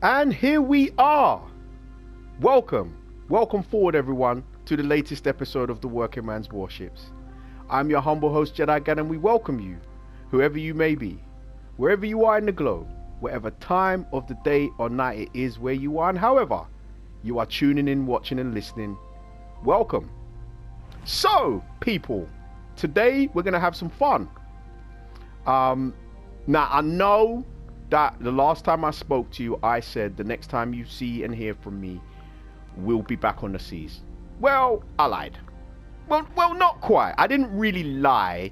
And here we are. Welcome forward everyone to the latest episode of the Working Man's Warships. I'm your humble host Jedi Gan, and we welcome you, whoever you may be, wherever you are in the globe, whatever time of the day or night it is where you are, and however you are tuning in, watching and listening. Welcome. So people, today we're gonna have some fun. Now I know that the last time I spoke to you, I said the next time you see and hear from me, we'll be back on the seas. Well, I lied. Well, not quite. I didn't really lie.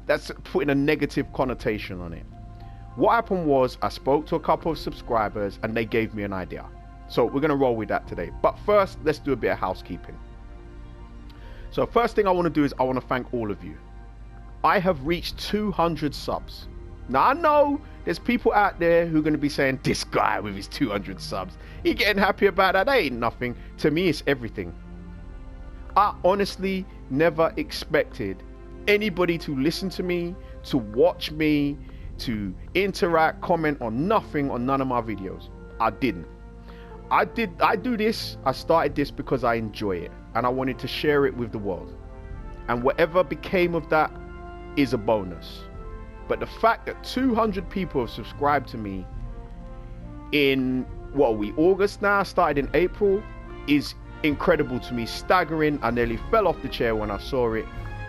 That's putting a negative connotation on it. What happened was I spoke to a couple of subscribers and they gave me an idea. So we're going to roll with that today. But first, let's do a bit of housekeeping. So first thing I want to do is I want to thank all of you. I have reached 200 subs. Now I know there's people out there who are going to be saying, this guy with his 200 subs, he getting happy about that. That ain't nothing. To me, it's everything. I honestly never expected anybody to listen to me, to watch me, to interact, comment on nothing on none of my videos. I didn't. I do this. I started this because I enjoy it and I wanted to share it with the world. And whatever became of that is a bonus. But the fact that 200 people have subscribed to me in, what are we, August now, started in April, is incredible to me, staggering. I nearly fell off the chair when I saw it.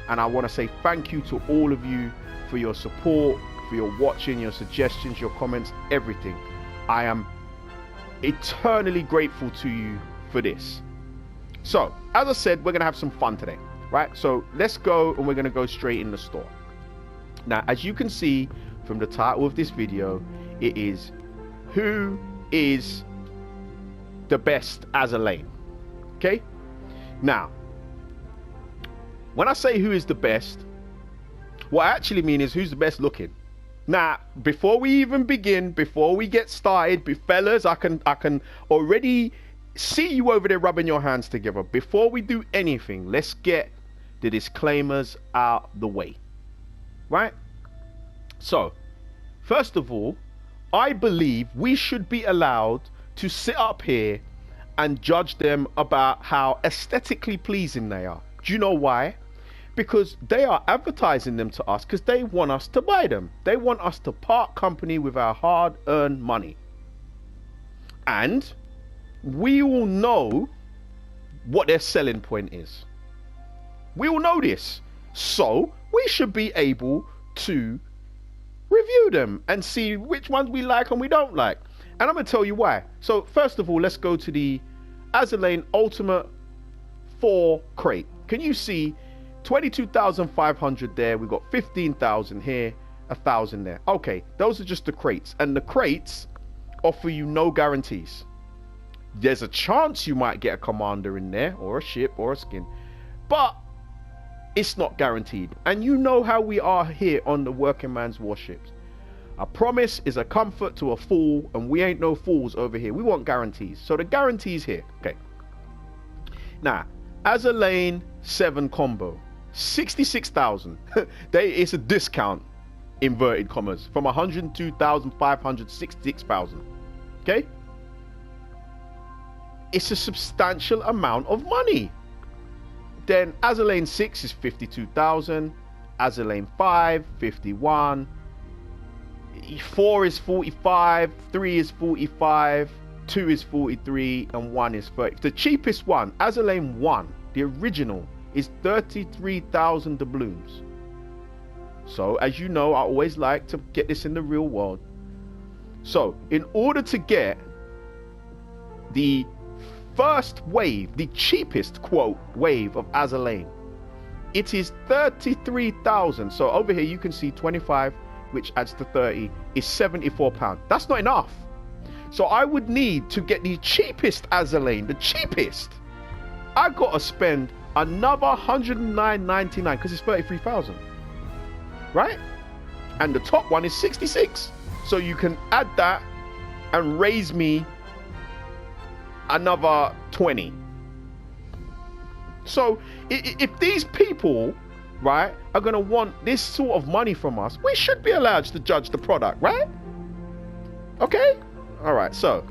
And I want to say thank you to all of you for your support, for your watching, your suggestions, your comments, everything. I am eternally grateful to you for this. So, as I said, we're going to have some fun today, right? So let's go, and we're going to go straight in the store. Now, as you can see from the title of this video, it is who is the best Azur Lane. Okay? Now, when I say who is the best, what I actually mean is who's the best looking. Now, before we even begin, before we get started, fellas, I can already see you over there rubbing your hands together. Before we do anything, let's get the disclaimers out the way. Right? So, first of all, I believe we should be allowed to sit up here and judge them about how aesthetically pleasing they are. Do you know why? Because they are advertising them to us because they want us to buy them. They want us to part company with our hard-earned money. And we all know what their selling point is. We all know this. So we should be able to review them and see which ones we like and we don't like. And I'm going to tell you why. So first of all, let's go to the Azur Lane Ultimate 4 crate. Can you see 22,500 there? We've got 15,000 here, 1,000 there. Okay, those are just the crates. And the crates offer you no guarantees. There's a chance you might get a commander in there, or a ship, or a skin. But it's not guaranteed. And you know how we are here on the Working Man's Warships. A promise is a comfort to a fool, and we ain't no fools over here. We want guarantees. So the guarantees here. Okay. Now, Azur Lane 7 combo, 66,000. It's a discount, inverted commas, from 102,500, 66,000. Okay? It's a substantial amount of money. Then Azur Lane 6 is 52,000, Azur Lane 5, 51, 4 is 45, 3 is 45, 2 is 43, and 1 is 30. The cheapest one, Azur Lane 1, the original, is 33,000 doubloons. So, as you know, I always like to get this in the real world. So, in order to get the first wave, the cheapest quote wave of Azur Lane, it is 33,000. So over here you can see 25, which adds to 30, is 74 pounds. That's not enough. So I would need to get the cheapest Azur Lane, the cheapest. I gotta spend another 109.99 because it's 33,000, right? And the top one is 66. So you can add that and raise me another 20. So if these people, right, are going to want this sort of money from us, we should be allowed to judge the product, right? Okay? All right, so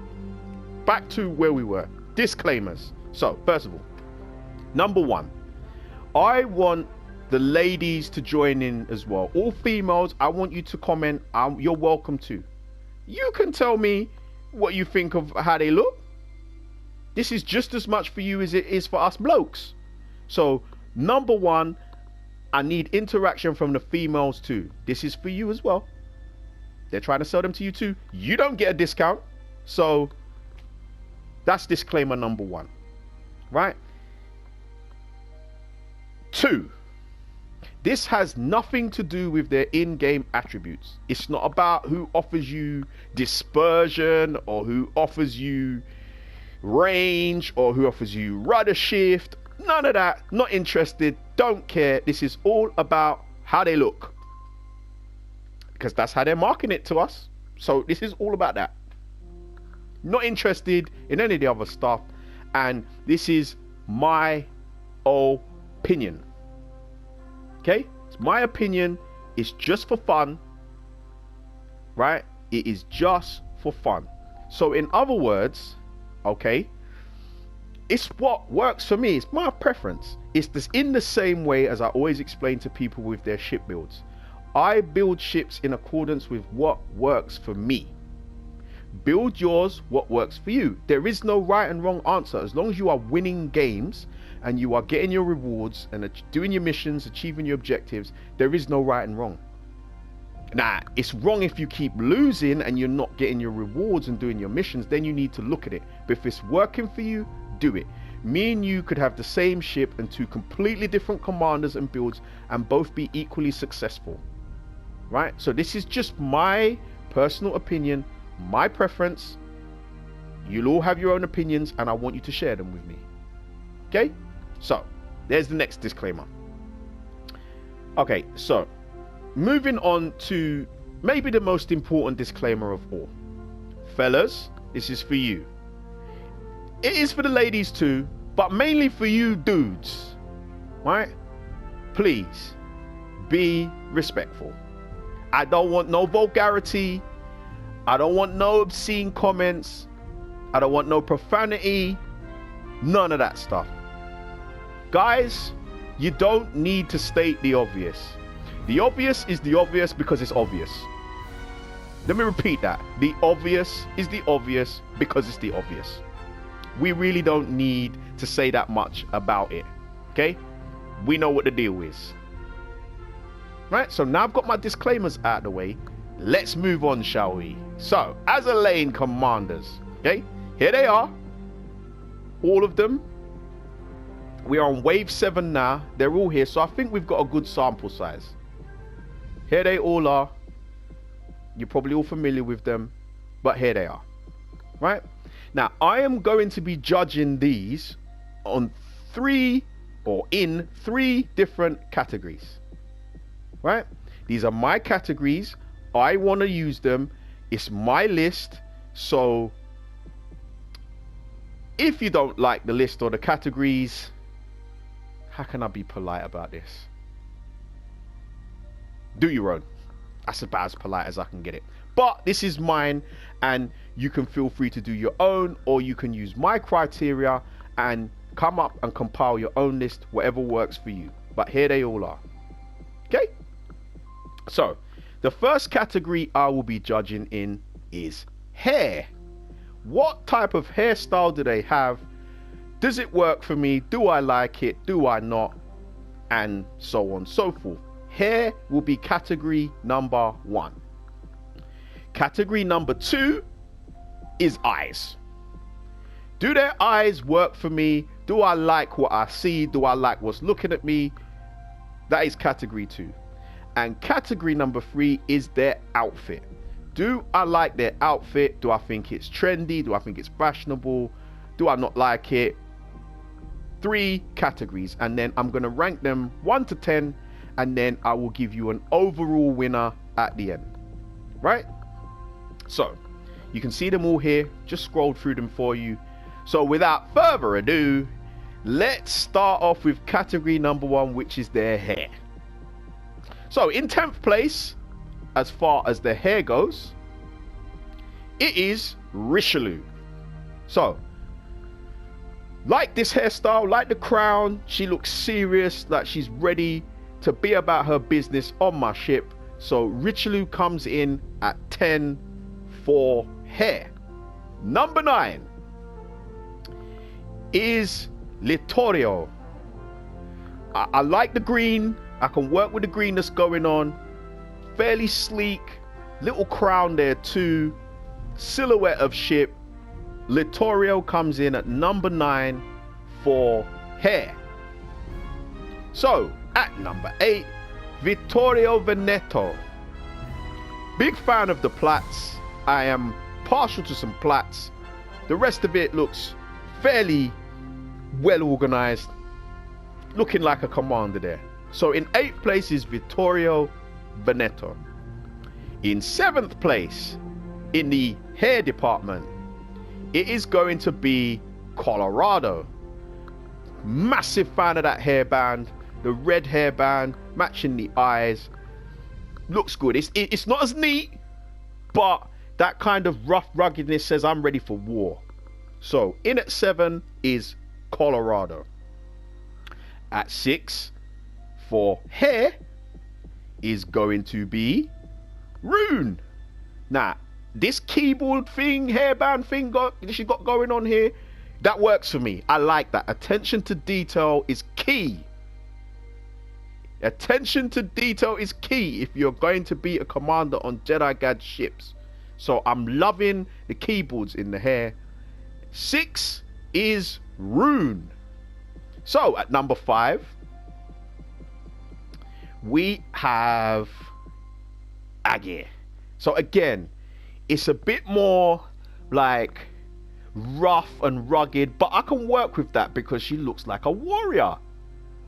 back to where we were. Disclaimers. So, first of all, number one, I want the ladies to join in as well. All females, I want you to comment. You're welcome to. You can tell me what you think of how they look. This is just as much for you as it is for us blokes. So, number one, I need interaction from the females too. This is for you as well. They're trying to sell them to you too. You don't get a discount. So, that's disclaimer number one. Right? 2, this has nothing to do with their in-game attributes. It's not about who offers you dispersion or who offers you range or who offers you rudder shift. None of that. Not interested. Don't care. This is all about how they look, because that's how they're marketing it to us. So this is all about that. Not interested in any of the other stuff. And this is my opinion. Okay, it's my opinion. It's just for fun, right? It is just for fun. So in other words, okay, it's what works for me. It's my preference. It's this, in the same way as I always explain to people with their ship builds. I build ships in accordance with what works for me. Build yours what works for you. There is no right and wrong answer. As long as you are winning games and you are getting your rewards and doing your missions, achieving your objectives, there is no right and wrong. Now, it's wrong if you keep losing and you're not getting your rewards and doing your missions. Then you need to look at it. But if it's working for you, do it. Me and you could have the same ship and 2 completely different commanders and builds and both be equally successful. Right? So this is just my personal opinion, my preference. You'll all have your own opinions and I want you to share them with me. Okay? So, there's the next disclaimer. Okay, so moving on to maybe the most important disclaimer of all. Fellas, this is for you. It is for the ladies too, but mainly for you dudes. Right? Please be respectful. I don't want no vulgarity. I don't want no obscene comments. I don't want no profanity. None of that stuff. Guys, you don't need to state the obvious. The obvious is the obvious because it's obvious. Let me repeat that. The obvious is the obvious because it's the obvious. We really don't need to say that much about it. Okay? We know what the deal is. Right? So now I've got my disclaimers out of the way. Let's move on, shall we? So, Azur Lane commanders. Okay? Here they are. All of them. We are on wave 7 now. They're all here. So I think we've got a good sample size. Here they all are. You're probably all familiar with them. But here they are. Right? Now, I am going to be judging these on 3 or in 3 different categories. Right? These are my categories. I want to use them. It's my list. So if you don't like the list or the categories, how can I be polite about this? Do your own. That's about as polite as I can get it. But this is mine, and you can feel free to do your own, or you can use my criteria and come up and compile your own list, whatever works for you. But here they all are. Okay? So, the first category I will be judging in is hair. What type of hairstyle do they have? Does it work for me? Do I like it? Do I not? And so on and so forth. Hair will be category number 1. Category number 2 is eyes. Do their eyes work for me? Do I like what I see? Do I like what's looking at me? That is category 2. And category number 3 is their outfit. Do I like their outfit? Do I think it's trendy? Do I think it's fashionable? Do I not like it? 3 categories, and then I'm going to rank them 1 to 10, and then I will give you an overall winner at the end. Right? So, you can see them all here. Just scrolled through them for you. So, without further ado, let's start off with category number 1, which is their hair. So, in 10th place, as far as the hair goes, it is Richelieu. So, like this hairstyle, like the crown, she looks serious, like she's ready to be about her business on my ship. So Richelieu comes in at 10 for hair. Number 9 is Littorio. I like the green. I can work with the green that's going on. Fairly sleek, little crown there too. Silhouette of ship. Littorio comes in at number 9 for hair. So at number 8, Vittorio Veneto. Big fan of the plaits. I am partial to some plaits. The rest of it looks fairly well organized, looking like a commander there. So in 8th place is Vittorio Veneto. In 7th place in the hair department, it is going to be Colorado. Massive fan of that hairband. The red hairband matching the eyes. Looks good. It's not as neat, but that kind of rough ruggedness says I'm ready for war. So in at 7 is Colorado. At 6 for hair is going to be Rune. Now, this keyboard thing, hairband thing she got going on here, that works for me. I like that. Attention to detail is key. Attention to detail is key if you're going to be a commander on Jedi Guard ships. So I'm loving the keyboards in the hair. 6 is Rune. So at number 5, we have Aggie. So again, it's a bit more like rough and rugged, but I can work with that because she looks like a warrior.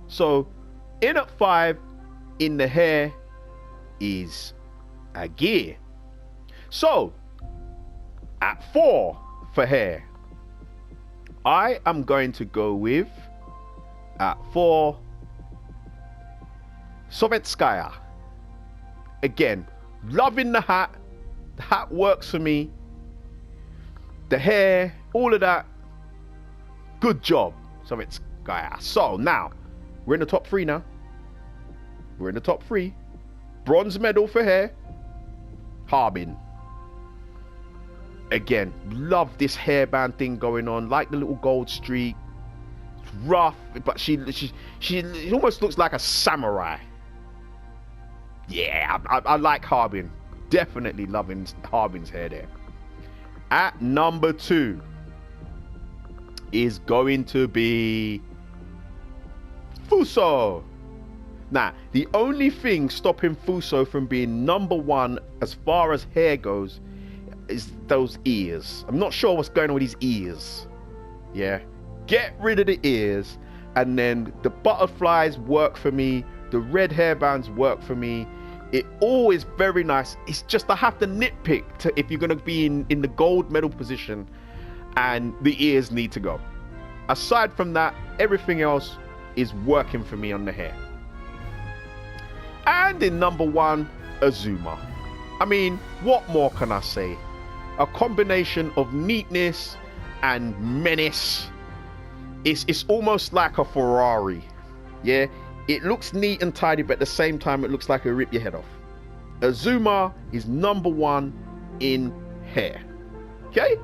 So in at 5 in the hair is Aggie. So at 4 for hair, I am going to go with at 4 Sovetskaya. Again, loving the hat. The hat works for me. The hair, all of that. Good job, Sovetskaya. So now we're in the top 3 now. We're in the top 3. Bronze medal for hair, Harbin. Again, love this hairband thing going on. Like the little gold streak. It's rough, but she almost looks like a samurai. Yeah, I like Harbin. Definitely loving Harbin's hair there. At number 2 is going to be Fuso. Now, the only thing stopping Fuso from being number 1 as far as hair goes is those ears. I'm not sure what's going on with his ears. Yeah, get rid of the ears, and then the butterflies work for me. The red hairbands work for me. It always very nice. It's just I have to nitpick to if you're going to be in the gold medal position, and the ears need to go. Aside from that, everything else is working for me on the hair. And in number 1, Azuma. I mean, what more can I say? A combination of neatness and menace. It's almost like a Ferrari. Yeah, it looks neat and tidy, but at the same time it looks like it'll rip your head off. Azuma is number 1 in hair. Okay,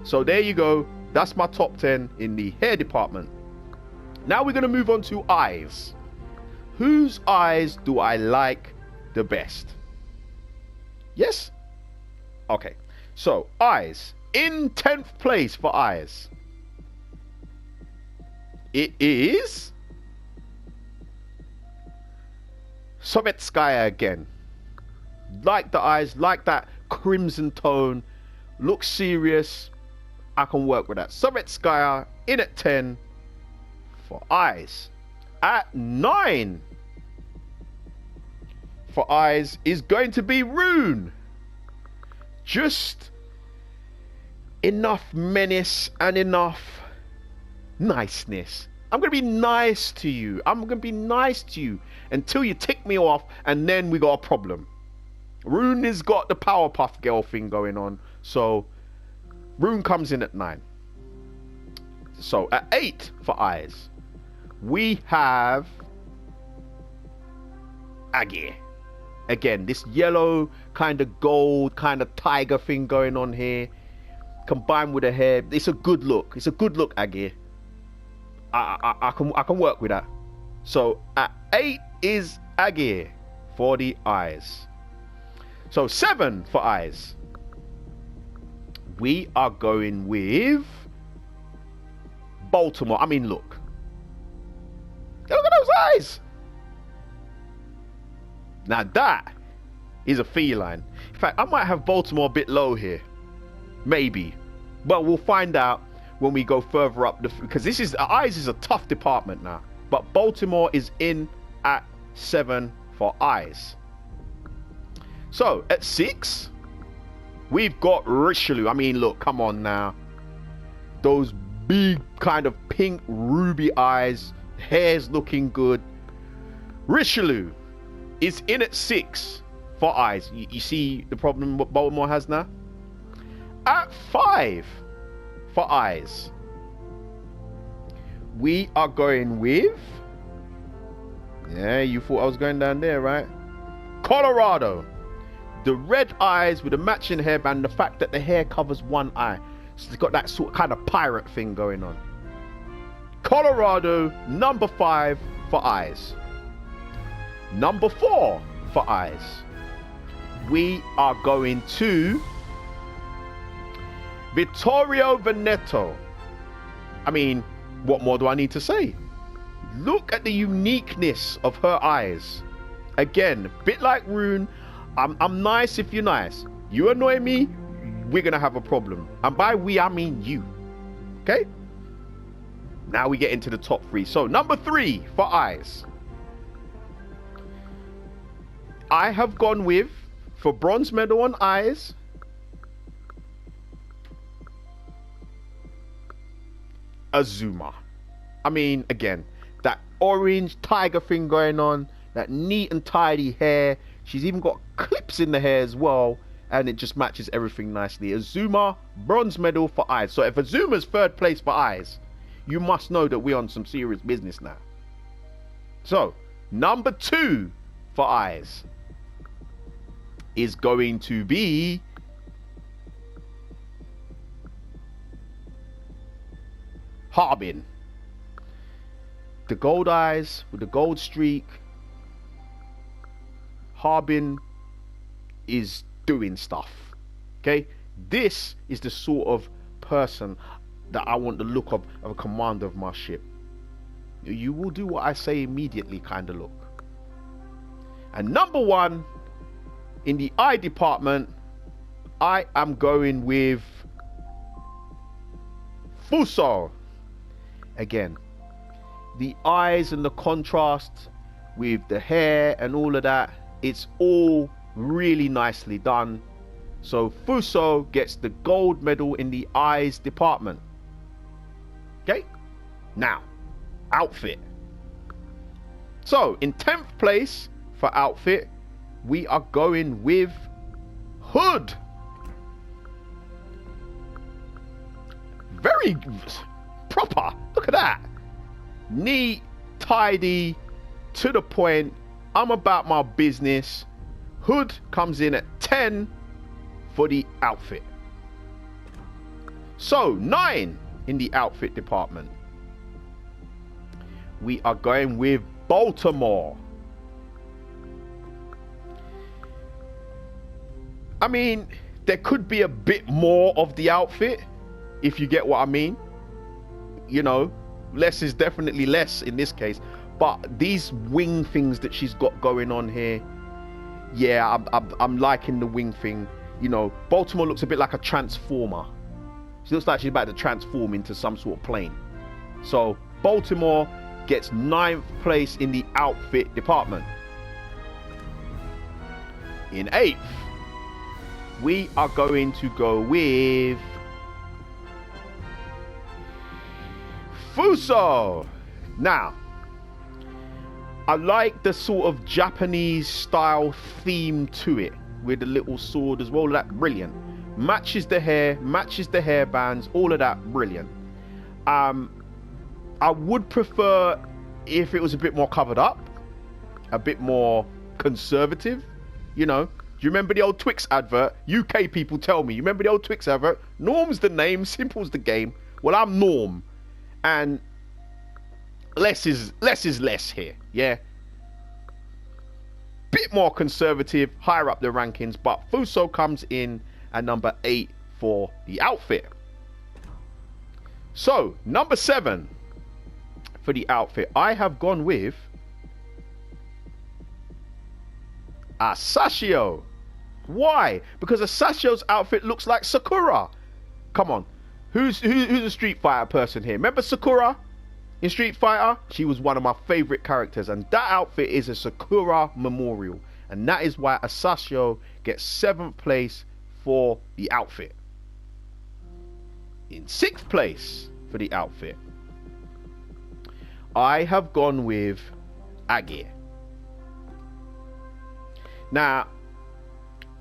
so there you go. That's my top 10 in the hair department. Now we're going to move on to eyes. Whose eyes do I like the best? Yes? Okay. So, eyes. In 10th place for eyes, it is Sovetskaya again. Like the eyes, like that crimson tone. Looks serious. I can work with that. Sovetskaya in at 10 for eyes. At 9 for eyes is going to be Rune. Just enough menace and enough niceness. I'm going to be nice to you. I'm going to be nice to you until you tick me off, and then we got a problem. Rune has got the Powerpuff Girl thing going on, so Rune comes in at 9. So at 8 for eyes, we have Aggie. Again, this yellow kind of gold kind of tiger thing going on here, combined with the hair. It's a good look. It's a good look, Aggie. I can work with that. So at 8 is Aggie for the eyes. So 7 for eyes, we are going with Baltimore. I mean, look at those eyes. Now that is a feline. In fact, I might have Baltimore a bit low here, maybe, but we'll find out when we go further up because this is eyes is a tough department now. But Baltimore is in at 7 for eyes. So at 6, we've got Richelieu. I mean, look, come on now. Those big kind of pink ruby eyes, hair's looking good. Richelieu is in at 6 for eyes. You see the problem what Baltimore has now? At 5 for eyes, we are going with, yeah, you thought I was going down there, right? Colorado. The red eyes with a matching hairband, the fact that the hair covers one eye. So it's got that sort of kind of pirate thing going on. Colorado, number 5 for eyes. Number 4 for eyes, we are going to Vittorio Veneto. I mean, what more do I need to say? Look at the uniqueness of her eyes. Again, a bit like Rune. I'm nice if you're nice. You annoy me, we're gonna have a problem. And by we, I mean you. Okay? Now we get into the top 3. So number 3 for eyes, I have gone with, for bronze medal on eyes, Azuma. I mean, again, that orange tiger thing going on, that neat and tidy hair. She's even got clips in the hair as well, and it just matches everything nicely. Azuma, bronze medal for eyes. So if Azuma's 3rd place for eyes, you must know that we're on some serious business now. So number 2 for eyes is going to be Harbin. The gold eyes with the gold streak. Harbin is doing stuff. Okay, this is the sort of person that I want the look of a commander of my ship. You will do what I say immediately kind of look. And number 1 in the eye department, I am going with Fuso. Again, the eyes and the contrast with the hair and all of that, it's all really nicely done. So Fuso gets the gold medal in the eyes department. Okay, now outfit. So in 10th place for outfit, we are going with Hood. Very proper. Look at that. Neat, tidy, to the point. I'm about my business. Hood comes in at 10 for the outfit. So 9 in the outfit department, we are going with Baltimore. I mean, there could be a bit more of the outfit, if you get what I mean. You know, less is definitely less in this case. But these wing things that she's got going on here, yeah, I'm liking the wing thing. You know, Baltimore looks a bit like a transformer. She looks like she's about to transform into some sort of plane. So Baltimore gets 9th place in the outfit department. In 8th, we are going to go with Fuso. Now, I like the sort of Japanese style theme to it, with the little sword as well. That brilliant. Matches the hair, matches the hairbands, all of that brilliant. I would prefer if it was a bit more covered up, a bit more conservative, you know. Do you remember the old Twix advert? UK people tell me, you remember the old Twix advert? Norm's the name, simple's the game. Well, I'm Norm, and less is less here, yeah. Bit more conservative, higher up the rankings, but Fuso comes in at number 8 for the outfit. So, number 7 for the outfit, I have gone with Asashio. Why? Because Asashio's outfit looks like Sakura. Come on, who's a Street Fighter person here? Remember Sakura in Street Fighter? She was one of my favorite characters, and that outfit is a Sakura memorial, and that is why Asashio gets 7th place for the outfit. In 6th place for the outfit, I have gone with Agir. Now,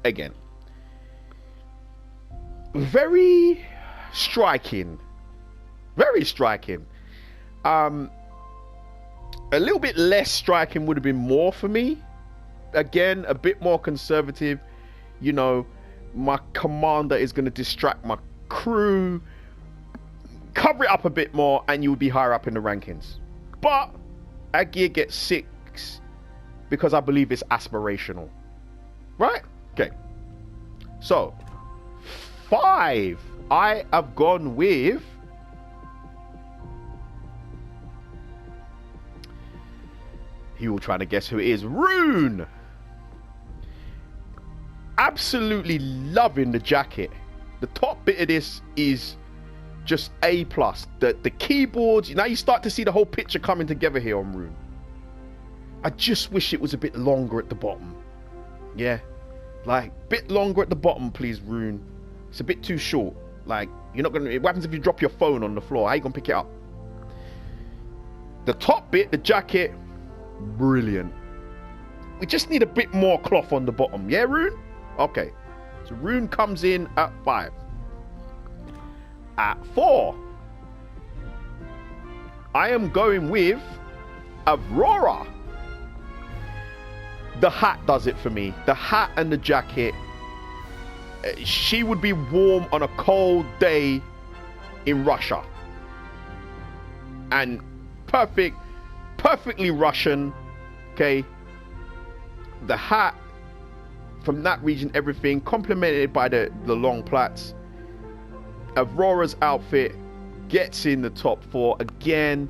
again, very striking. A little bit less striking would have been more for me. Again, a bit more conservative. You know, my commander is going to distract my crew. Cover it up a bit more and you'll be higher up in the rankings. But Agir gets 6 because I believe it's aspirational. Right? Okay. So, 5. I have gone with you all trying to guess who it is. Rune. Absolutely loving the jacket. The top bit of this is just A+. The keyboards, now you start to see the whole picture coming together here on Rune. I just wish it was a bit longer at the bottom. Yeah, like bit longer at the bottom, please, Rune. It's a bit too short. Like, you're not gonna, what happens if you drop your phone on the floor? How you gonna pick it up? The top bit, the jacket, brilliant. We just need a bit more cloth on the bottom. Yeah, Rune? Okay, so Rune comes in at 5. At 4, I am going with Aurora. The hat does it for me. The hat and the jacket. She would be warm on a cold day in Russia. And perfectly Russian. Okay. The hat from that region, everything complemented by the long plaits. Aurora's outfit gets in the top 4 again.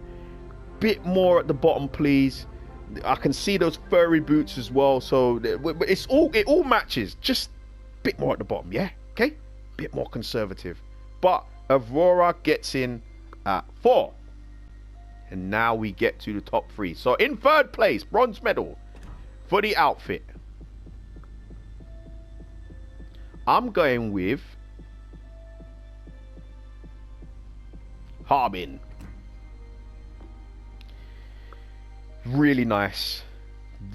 Bit more at the bottom, please. I can see those furry boots as well, so it all matches. Just a bit more at the bottom, yeah. Okay, bit more conservative, but Aurora gets in at 4, and now we get to the top 3. So in 3rd place, bronze medal for the outfit, I'm going with Harbin. Really nice.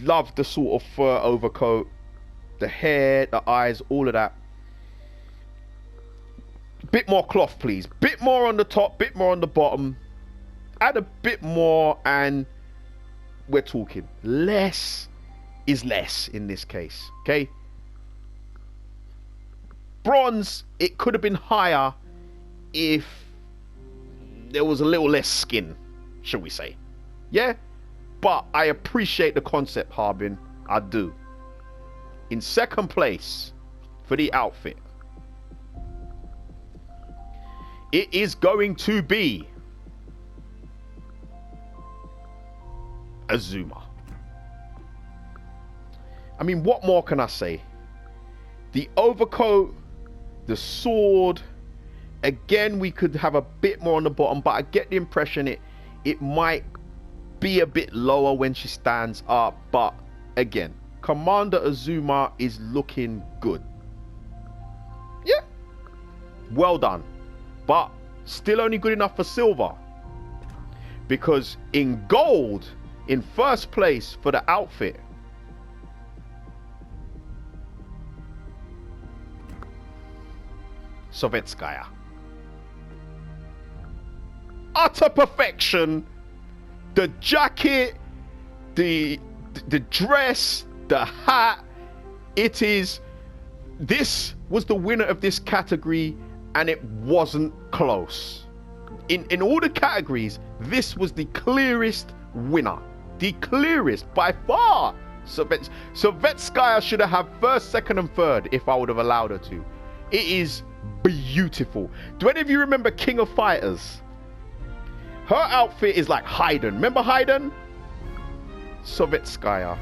Love the sort of fur overcoat, the hair, the eyes, all of that. Bit more cloth, please. Bit more on the top, bit more on the bottom. Add a bit more and we're talking. Less is less in this case, okay? Bronze, it could have been higher if there was a little less skin, shall we say. Yeah? But I appreciate the concept, Harbin. I do. In 2nd place for the outfit, it is going to be Azuma. I mean, what more can I say? The overcoat, the sword. Again, we could have a bit more on the bottom, but I get the impression it might be a bit lower when she stands up. But again, Commander Azuma is looking good. Yeah, well done, but still only good enough for silver, because in gold, in 1st place for the outfit, Sovetskaya. utter perfection. The jacket, the dress, the hat. This was the winner of this category, and it wasn't close. In all the categories, this was the clearest winner. The clearest by far. Sovetskaya should have had first, second, and third if I would have allowed her to. It is beautiful. Do any of you remember King of Fighters? Her outfit is like Haydn. Remember Haydn? Sovetskaya,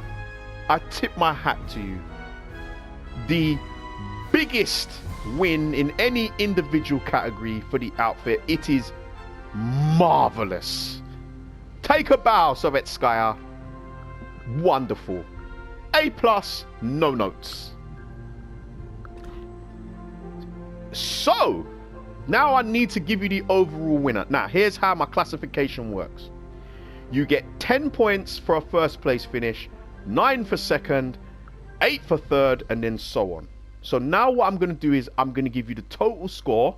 I tip my hat to you. The biggest win in any individual category for the outfit. It is marvelous. Take a bow, Sovetskaya. Wonderful. A+, no notes. So, now I need to give you the overall winner. Now, here's how my classification works. You get 10 points for a first place finish, 9 for second, 8 for third, and then so on. So now what I'm going to do is I'm going to give you the total score,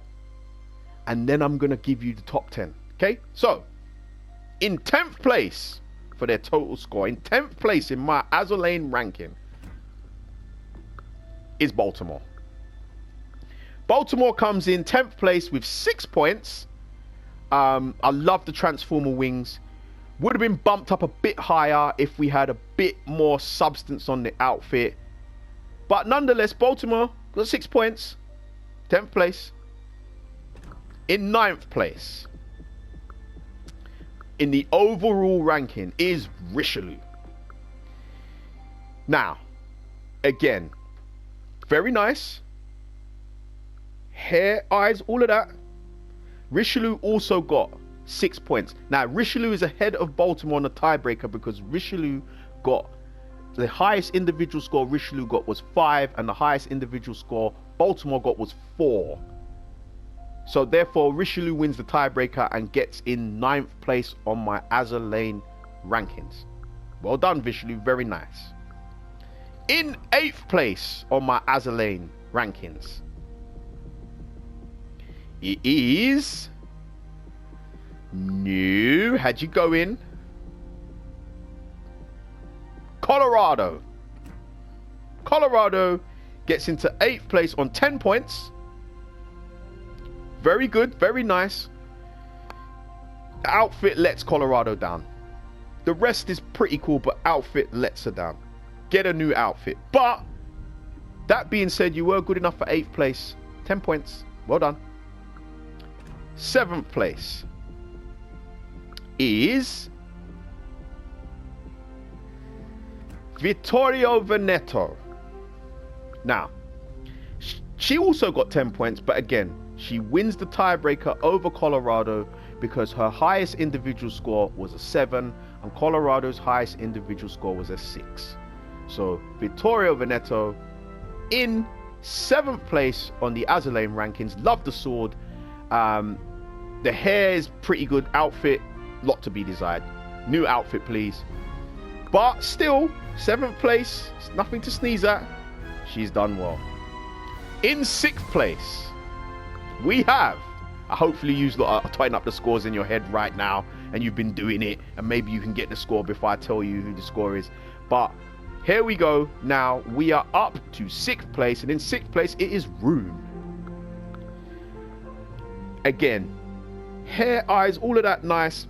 and then I'm going to give you the top 10. Okay? So, in 10th place for their total score, in 10th place in my Azur Lane ranking is Baltimore. Baltimore comes in 10th place with 6 points. I love the Transformer wings. Would have been bumped up a bit higher if we had a bit more substance on the outfit. But nonetheless, Baltimore got 6 points. 10th place. In 9th place, in the overall ranking, is Richelieu. Now, again, very nice. Hair, eyes, all of that. Richelieu also got 6 points. Now, Richelieu is ahead of Baltimore on the tiebreaker because Richelieu got the highest individual score Richelieu got was 5, and the highest individual score Baltimore got was 4. So therefore, Richelieu wins the tiebreaker and gets in 9th place on my Azur Lane rankings. Well done, Richelieu. Very nice. In 8th place on my Azur Lane rankings, it is new. How'd you go in? Colorado. Colorado gets into 8th place on 10 points. Very good, very nice. Outfit lets Colorado down. The rest is pretty cool, but outfit lets her down. Get a new outfit. But that being said, you were good enough for 8th place. 10 points. Well done. 7th place is Vittorio Veneto. Now, she also got 10 points, but again, she wins the tiebreaker over Colorado because her highest individual score was a 7 and Colorado's highest individual score was a 6. So Vittorio Veneto in 7th place on the Azur Lane rankings. Love the sword. The hair is pretty good. Outfit, lot to be desired. New outfit, please. But still, 7th place. It's nothing to sneeze at. She's done well. In 6th place, we have, hopefully you lot are tying up the scores in your head right now, and you've been doing it, and maybe you can get the score before I tell you who the score is. But here we go. Now we are up to 6th place, and in 6th place it is Rune. Again, hair, eyes, all of that nice.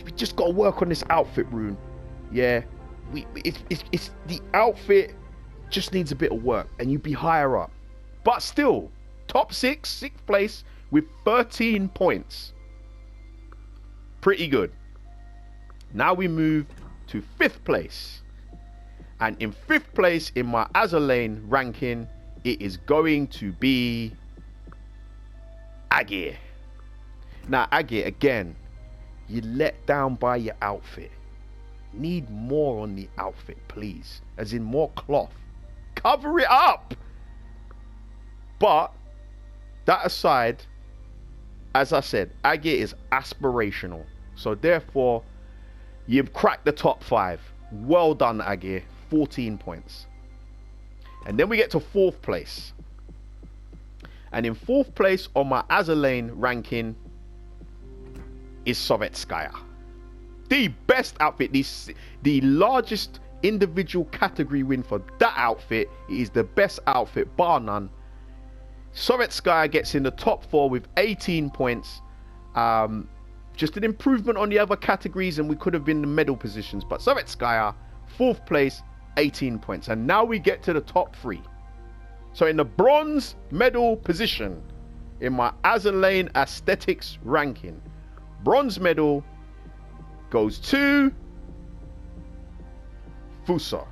We just got to work on this outfit, Rune. Yeah, it's the outfit just needs a bit of work, and you'd be higher up. But still, top 6, 6th place with 13 points. Pretty good. Now we move to 5th place. And in 5th place in my Azur Lane ranking, it is going to be Agir. Now, Agir, again, you let down by your outfit. Need more on the outfit, please. As in more cloth. Cover it up! But that aside, as I said, Agir is aspirational. So therefore, you've cracked the top 5. Well done, Agir. 14 points. And then we get to 4th place. And in 4th place on my Azur Lane ranking is Sovetskaya. The best outfit, the largest individual category win for that outfit. It is the best outfit, bar none. Sovetskaya gets in the top 4 with 18 points. Just an improvement on the other categories, and we could have been in the medal positions. But Sovetskaya, 4th place, 18 points. And now we get to the top 3. So in the bronze medal position, in my Azur Lane aesthetics ranking, bronze medal goes to Fuso.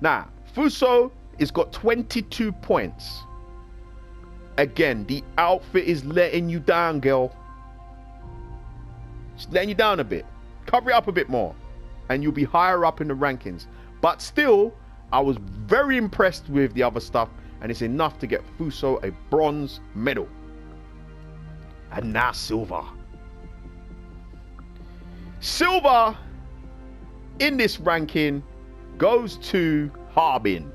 Now, Fuso has got 22 points. Again, the outfit is letting you down, girl. It's letting you down a bit. Cover it up a bit more, and you'll be higher up in the rankings. But still, I was very impressed with the other stuff, and it's enough to get Fuso a bronze medal. And now silver. Silver in this ranking goes to Harbin.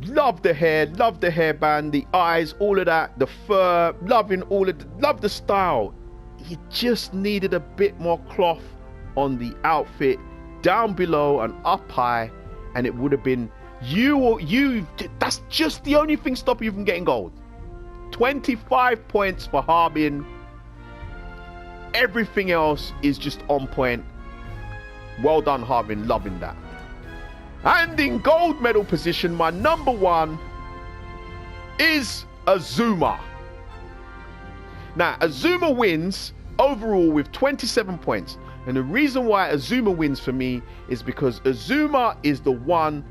Love the hair, love the hairband, the eyes, all of that, the fur, love the style. He just needed a bit more cloth on the outfit, down below and up high, and it would have been you. That's just the only thing stopping you from getting gold. 25 points for Harbin. Everything else is just on point. Well done, Harbin. Loving that. And in gold medal position, my number 1 is Azuma. Now, Azuma wins overall with 27 points. And the reason why Azuma wins for me is because Azuma is the one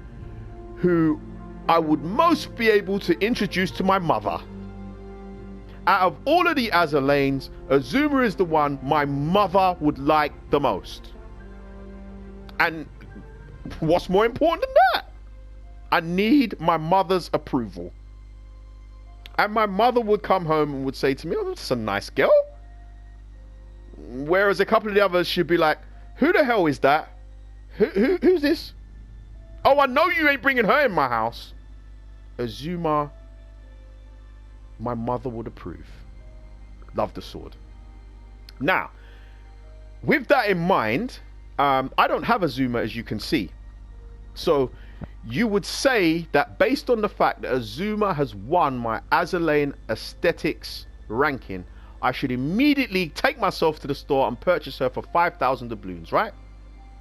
who I would most be able to introduce to my mother. Out of all of the Azur Lanes, Azuma is the one my mother would like the most. And what's more important than that? I need my mother's approval. And my mother would come home and would say to me, "Oh, that's a nice girl." Whereas a couple of the others, she'd be like, "Who the hell is that? Who's this? Oh, I know you ain't bringing her in my house." Azuma, my mother would approve. Love the sword. Now, with that in mind, I don't have Azuma, as you can see. So you would say that based on the fact that Azuma has won my Azur Lane aesthetics ranking, I should immediately take myself to the store and purchase her for 5,000 doubloons, right?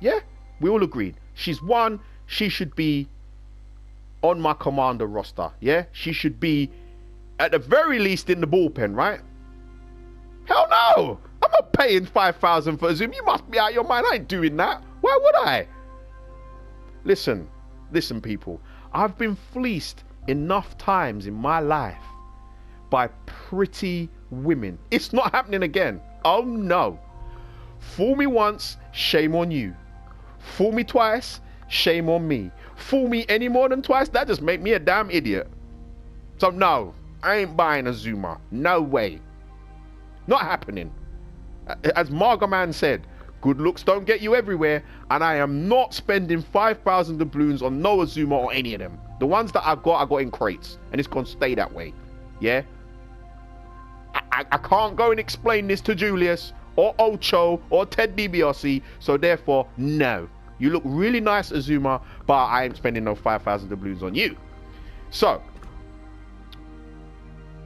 Yeah, we all agreed. She's won. She should be on my commander roster. Yeah, she should be at the very least in the bullpen, right? Hell no! I'm not paying 5,000 for Azuma. You must be out of your mind. I ain't doing that. Why would I? Listen, people. I've been fleeced enough times in my life by pretty women. It's not happening again. Oh no. Fool me once, shame on you. Fool me twice, shame on me. Fool me any more than twice, that just make me a damn idiot. So no, I ain't buying Azuma. No way. Not happening. As Margaman said, good looks don't get you everywhere, and I am not spending 5,000 doubloons on no Azuma or any of them. The ones that I got in crates, and it's gonna stay that way. Yeah? I can't go and explain this to Julius or Ocho or Ted DiBiase, so therefore, no. You look really nice, Azuma, but I ain't spending no 5,000 doubloons on you. So,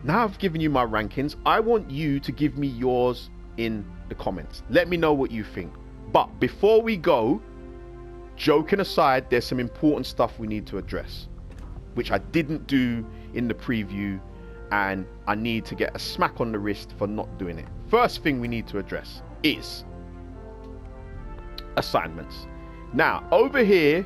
now I've given you my rankings. I want you to give me yours in the comments. Let me know what you think. But before we go, joking aside, there's some important stuff we need to address, which I didn't do in the preview, and I need to get a smack on the wrist for not doing it. First thing we need to address is assignments. Now, over here,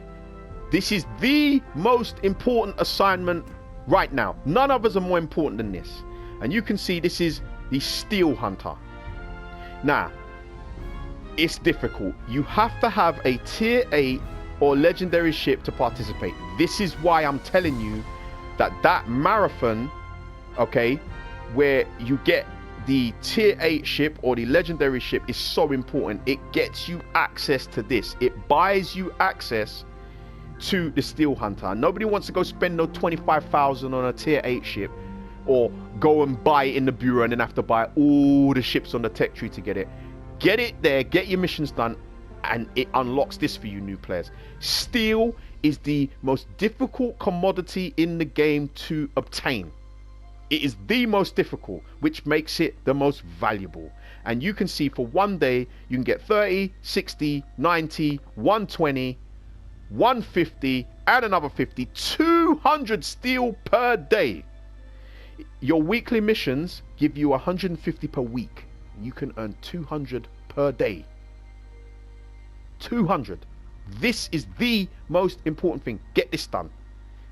this is the most important assignment right now. None of us are more important than this. And you can see this is the Steel Hunter. Now, it's difficult. You have to have a tier 8 or legendary ship to participate. This is why I'm telling you that marathon, okay, where you get the tier 8 ship or the legendary ship is so important. It gets you access to this. It buys you access to the Steel Hunter. Nobody wants to go spend no 25,000 on a tier 8 ship or go and buy it in the bureau and then have to buy all the ships on the tech tree to get it. Get it there, get your missions done, and it unlocks this for you new players. Steel is the most difficult commodity in the game to obtain. It is the most difficult, which makes it the most valuable. And you can see for one day, you can get 30, 60, 90, 120, 150, and another 50, 200 steel per day. Your weekly missions give you 150 per week. You can earn 200 per day. 200. This is the most important thing. Get this done,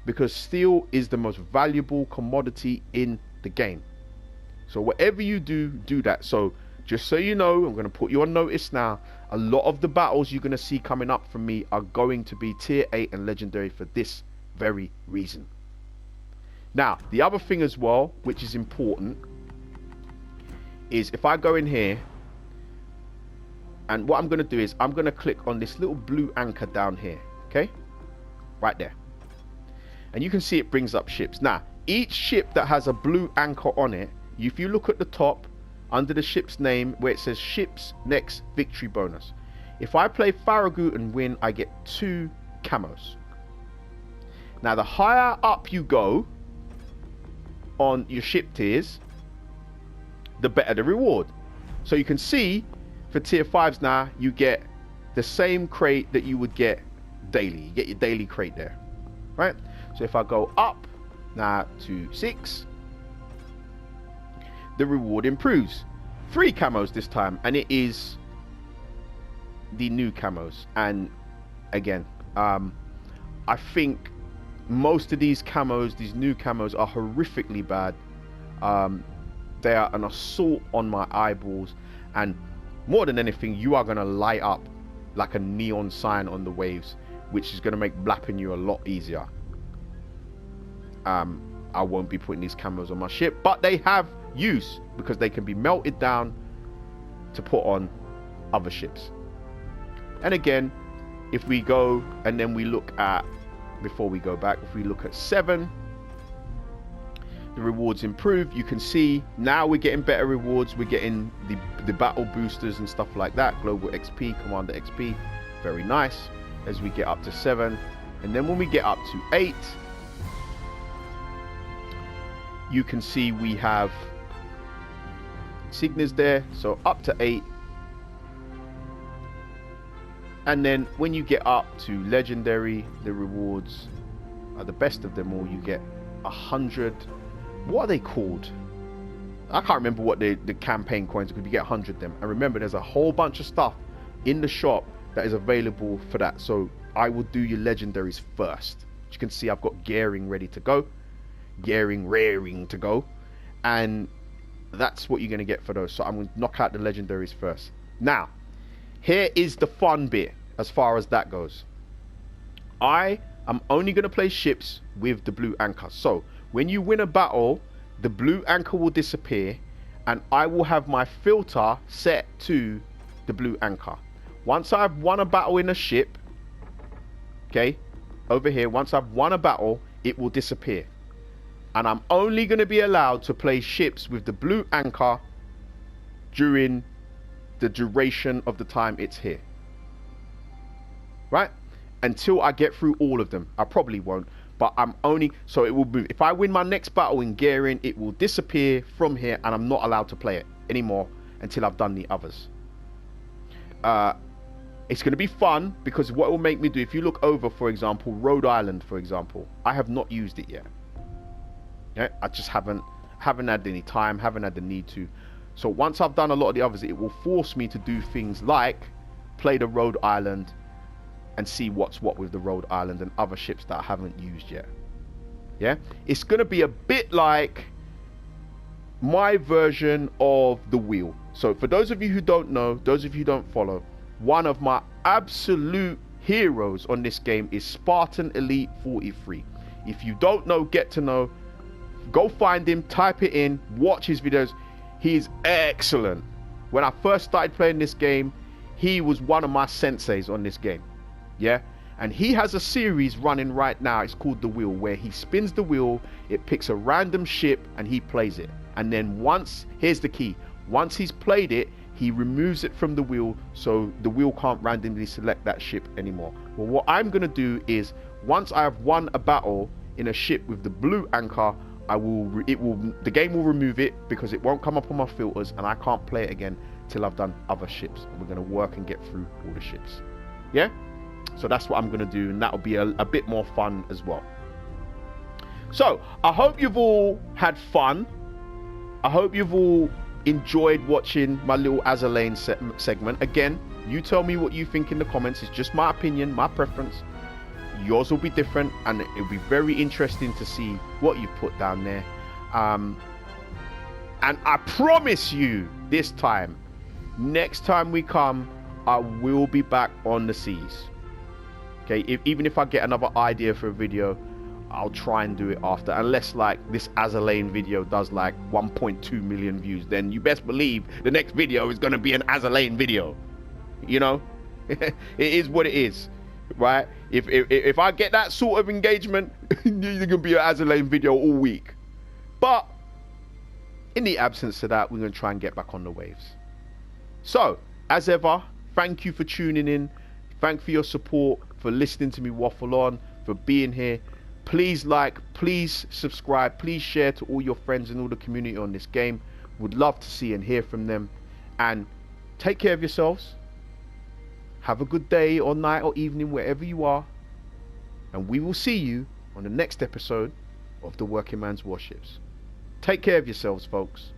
because steel is the most valuable commodity in the game. So whatever you do, do that. So just so you know, I'm going to put you on notice now. A lot of the battles you're going to see coming up from me are going to be tier 8 and legendary for this very reason. Now, the other thing as well, which is important, is if I go in here, and what I'm going to do is I'm going to click on this little blue anchor down here, okay? Right there. And you can see it brings up ships. Now, each ship that has a blue anchor on it, if you look at the top, under the ship's name, where it says Ships Next Victory Bonus. If I play Farragut and win, I get 2 camos. Now, the higher up you go on your ship tiers, the better the reward. So you can see for tier 5s now, you get the same crate that you would get daily. You get your daily crate there, right? So if I go up now to 6, the reward improves. 3 camos this time, and it is the new camos. And again, I think most of these camos, these new camos, are horrifically bad. They are an assault on my eyeballs, and more than anything, you are going to light up like a neon sign on the waves, which is going to make blapping you a lot easier. I won't be putting these camos on my ship, but they have use because they can be melted down to put on other ships. And again, if we go and then we look at, before we go back, if we look at 7, the rewards improve. You can see now we're getting better rewards. We're getting the battle boosters and stuff like that, global XP, commander XP, very nice, as we get up to 7. And then when we get up to 8, you can see we have Cygnus there, so up to 8. And then when you get up to legendary, the rewards are the best of them all. You get 100, what are they called? I can't remember what the campaign coins are, because you get 100 of them. And remember, there's a whole bunch of stuff in the shop that is available for that. So I will do your legendaries first. As you can see, I've got gearing ready to go, gearing raring to go, and that's what you're going to get for those. So I'm going to knock out the legendaries first. Now, here is the fun bit as far as that goes. I am only going to play ships with the blue anchor. So when you win a battle, the blue anchor will disappear, and I will have my filter set to the blue anchor. Once I've won a battle in a ship, okay, over here, once I've won a battle, it will disappear. And I'm only going to be allowed to play ships with the blue anchor during the duration of the time it's here. Right? Until I get through all of them. I probably won't, but I'm only, so it will move. If I win my next battle in gearing, it will disappear from here, and I'm not allowed to play it anymore until I've done the others. It's going to be fun, because what it will make me do, if you look over, for example, Rhode Island, for example, I have not used it yet. Yeah, I just haven't had any time, haven't had the need to. So once I've done a lot of the others, it will force me to do things like play the Rhode Island and see what's what with the Rhode Island and other ships that I haven't used yet. Yeah, it's going to be a bit like my version of the wheel. So for those of you who don't know, those of you who don't follow, one of my absolute heroes on this game is Spartan Elite 43. If you don't know, get to know. Go find him, type it in, watch his videos. He's excellent. When I first started playing this game, he was one of my senseis on this game. Yeah, And he has a series running right now. It's called The Wheel, where he spins the wheel, it picks a random ship, and he plays it. And then here's the key, once he's played it, he removes it from the wheel, so the wheel can't randomly select that ship anymore. Well, what I'm going to do is, once I have won a battle in a ship with the blue anchor, the game will remove it, because it won't come up on my filters, and I can't play it again till I've done other ships. And we're going to work and get through all the ships. Yeah? So that's what I'm going to do, and that'll be a bit more fun as well. So I hope you've all had fun. I hope you've all enjoyed watching my little Azur Lane segment. Again, you tell me what you think in the comments. It's just my opinion, my preference. Yours will be different, and it'll be very interesting to see what you put down there. And I promise you, this time, next time we come, I will be back on the seas. Okay, even if I get another idea for a video, I'll try and do it after. Unless like this Azur Lane video does like 1.2 million views, then you best believe the next video is going to be an Azur Lane video. You know, it is what it is, right? If I get that sort of engagement, there's going to be an Azur Lane video all week. But in the absence of that, we're going to try and get back on the waves. So, as ever, thank you for tuning in. Thank you for your support, for listening to me waffle on, for being here. Please like, please subscribe, please share to all your friends and all the community on this game. Would love to see and hear from them. And take care of yourselves. Have a good day or night or evening wherever you are. And we will see you on the next episode of the Working Man's Warships. Take care of yourselves, folks.